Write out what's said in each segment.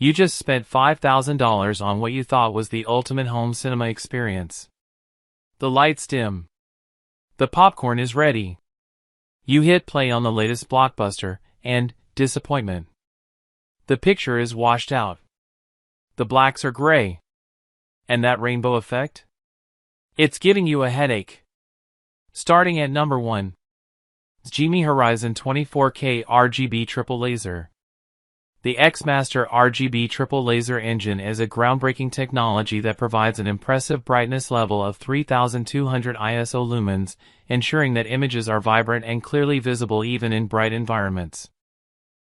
You just spent $5,000 on what you thought was the ultimate home cinema experience. The lights dim. The popcorn is ready. You hit play on the latest blockbuster, and disappointment. The picture is washed out. The blacks are gray. And that rainbow effect? It's giving you a headache. Starting at number 1. Xgimi Horizon 24K RGB Triple Laser. The XMaster RGB Triple Laser engine is a groundbreaking technology that provides an impressive brightness level of 3200 ISO lumens, ensuring that images are vibrant and clearly visible even in bright environments.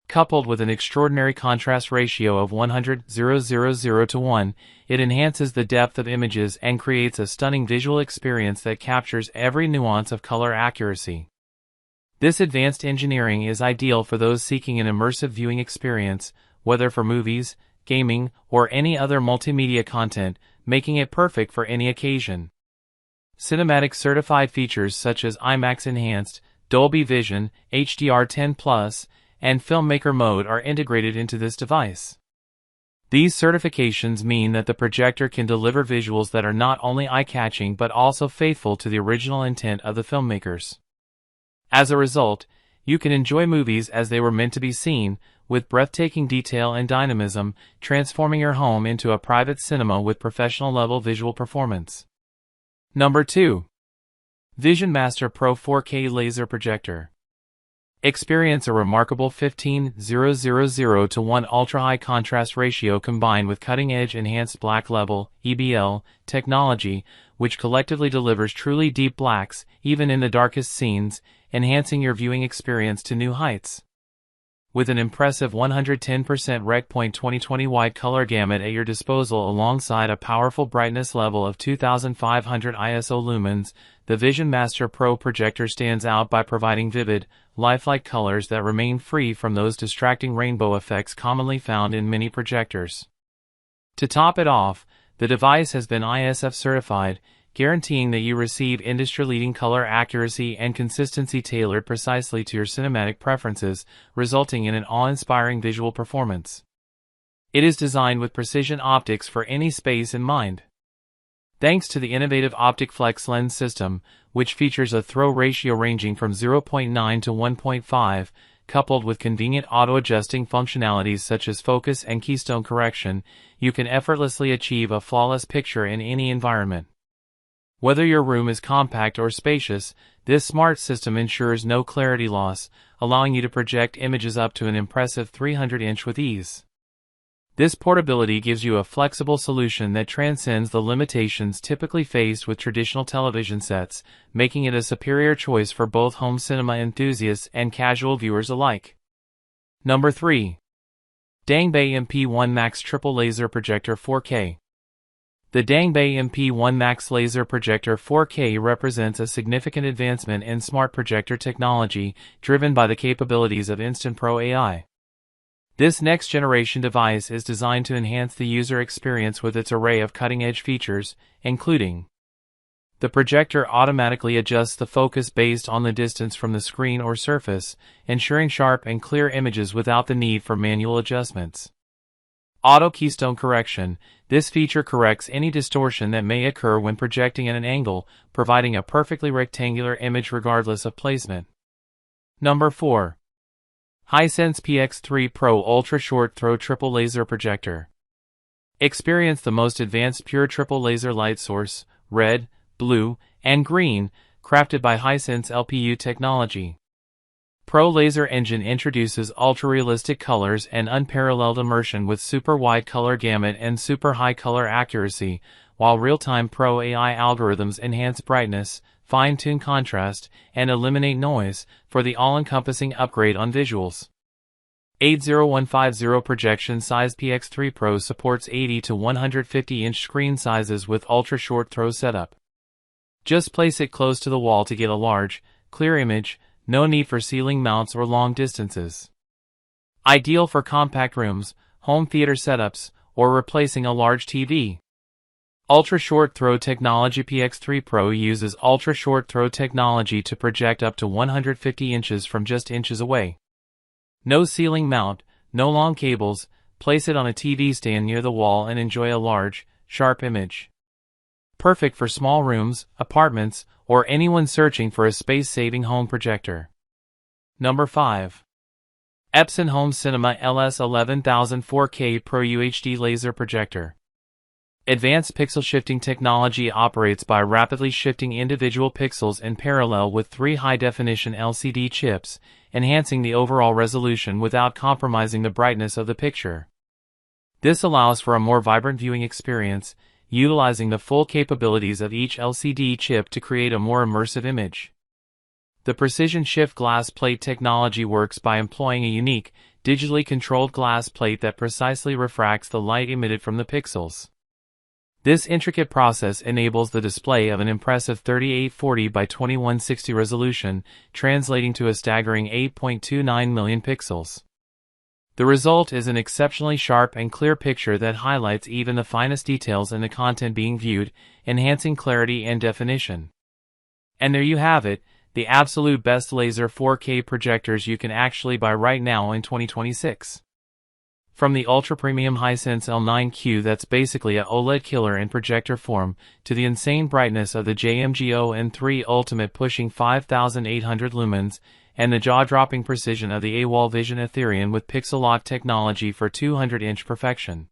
Coupled with an extraordinary contrast ratio of 100:000 to 1, it enhances the depth of images and creates a stunning visual experience that captures every nuance of color accuracy. This advanced engineering is ideal for those seeking an immersive viewing experience, whether for movies, gaming, or any other multimedia content, making it perfect for any occasion. Cinematic certified features such as IMAX Enhanced, Dolby Vision, HDR10+, and Filmmaker Mode are integrated into this device. These certifications mean that the projector can deliver visuals that are not only eye-catching but also faithful to the original intent of the filmmakers. As a result, you can enjoy movies as they were meant to be seen, with breathtaking detail and dynamism, transforming your home into a private cinema with professional-level visual performance. Number 2. VisionMaster Pro 4K Laser Projector. Experience a remarkable 15:000 to 1 ultra-high contrast ratio combined with cutting-edge enhanced black level (EBL) technology, which collectively delivers truly deep blacks, even in the darkest scenes, enhancing your viewing experience to new heights. With an impressive 110% Rec Point 2020 wide color gamut at your disposal alongside a powerful brightness level of 2500 ISO lumens, the VisionMaster Pro projector stands out by providing vivid, lifelike colors that remain free from those distracting rainbow effects commonly found in many projectors. To top it off, the device has been ISF certified, guaranteeing that you receive industry-leading color accuracy and consistency tailored precisely to your cinematic preferences, resulting in an awe-inspiring visual performance. It is designed with precision optics for any space in mind. Thanks to the innovative Optic Flex lens system, which features a throw ratio ranging from 0.9 to 1.5, coupled with convenient auto-adjusting functionalities such as focus and keystone correction, you can effortlessly achieve a flawless picture in any environment. Whether your room is compact or spacious, this smart system ensures no clarity loss, allowing you to project images up to an impressive 300-inch with ease. This portability gives you a flexible solution that transcends the limitations typically faced with traditional television sets, making it a superior choice for both home cinema enthusiasts and casual viewers alike. Number 3. Dangbei MP1 Max Triple Laser Projector 4K. The Dangbei MP1 Max Laser Projector 4K represents a significant advancement in smart projector technology, driven by the capabilities of Instant Pro AI. This next-generation device is designed to enhance the user experience with its array of cutting-edge features, including: the projector automatically adjusts the focus based on the distance from the screen or surface, ensuring sharp and clear images without the need for manual adjustments. Auto keystone correction. This feature corrects any distortion that may occur when projecting at an angle, providing a perfectly rectangular image regardless of placement. Number 4. Hisense PX3 Pro Ultra Short Throw Triple Laser Projector. Experience the most advanced pure triple laser light source, red, blue, and green, crafted by Hisense LPU technology. Pro Laser Engine introduces ultra-realistic colors and unparalleled immersion with super wide color gamut and super high color accuracy, while real-time Pro AI algorithms enhance brightness, fine-tune contrast, and eliminate noise for the all-encompassing upgrade on visuals. 80150 projection size PX3 Pro supports 80 to 150-inch screen sizes with ultra-short throw setup. Just place it close to the wall to get a large, clear image. No need for ceiling mounts or long distances. Ideal for compact rooms, home theater setups, or replacing a large TV. Ultra Short Throw Technology. PX3 Pro uses ultra short throw technology to project up to 150 inches from just inches away. No ceiling mount, no long cables, place it on a TV stand near the wall and enjoy a large, sharp image. Perfect for small rooms, apartments, or anyone searching for a space-saving home projector. Number 5. Epson Home Cinema LS11000 4K PRO-UHD Laser Projector. Advanced pixel shifting technology operates by rapidly shifting individual pixels in parallel with 3 high-definition LCD chips, enhancing the overall resolution without compromising the brightness of the picture. This allows for a more vibrant viewing experience, utilizing the full capabilities of each LCD chip to create a more immersive image. The precision shift glass plate technology works by employing a unique, digitally controlled glass plate that precisely refracts the light emitted from the pixels. This intricate process enables the display of an impressive 3840 by 2160 resolution, translating to a staggering 8.29 million pixels. The result is an exceptionally sharp and clear picture that highlights even the finest details in the content being viewed, enhancing clarity and definition. And there you have it, the absolute best laser 4K projectors you can actually buy right now in 2026. From the ultra-premium Hisense L9Q that's basically a OLED killer in projector form, to the insane brightness of the JMGO N3 Ultimate pushing 5800 lumens, and the jaw-dropping precision of the AWOL Vision Ethereum with pixel lock technology for 200-inch perfection.